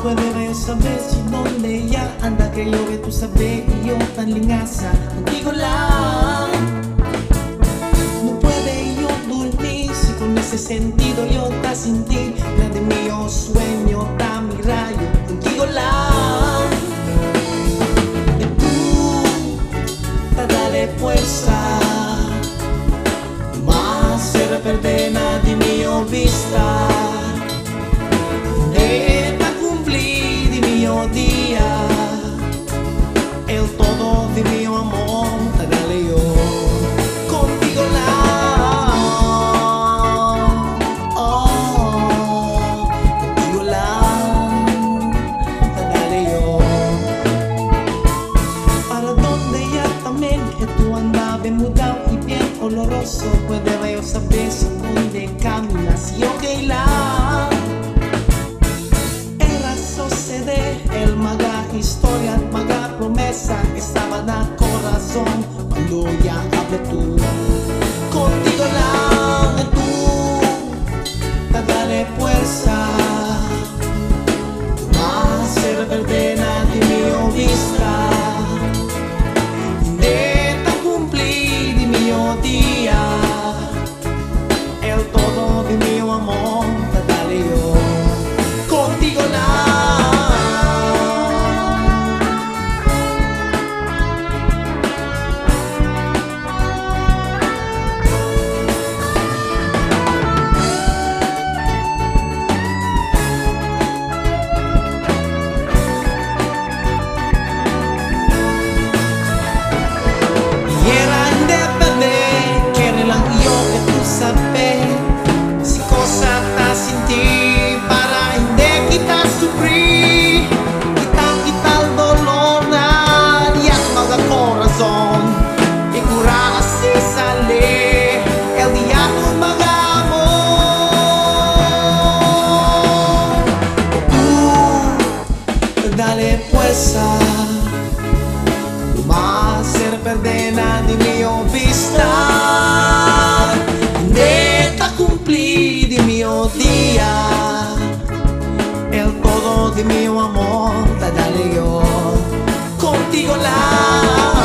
Puede saber si donde ella anda, que yo que tú sabes y yo tan lingaza contigo la no puede yo dormir si con ese sentido yo ta sin ti, grande mío sueño ta mi rayo contigo la y tú ta dale fuerza más se perder nadie mío vista día el todo de mi amor te dale yo contigo la contigo la te dale yo para donde ya también que tú andabas mudado y bien oloroso puede yo saber si donde caminas yo que la el maga historia, maga promesa estaba en el corazón cuando ya hablé tú contigo la tú te daré fuerza más se perder nadie mi vista neta cumplir de mi día el todo de mi amor te daré yo contigo la si cosa está sin ti para de quitar sufrir quitar el dolor nadie más al corazón y curar así sale el día tu magamo tú dale fuerza más ser perder nadie mío vista cumplir de mi día el todo de mi amor te dale yo contigo la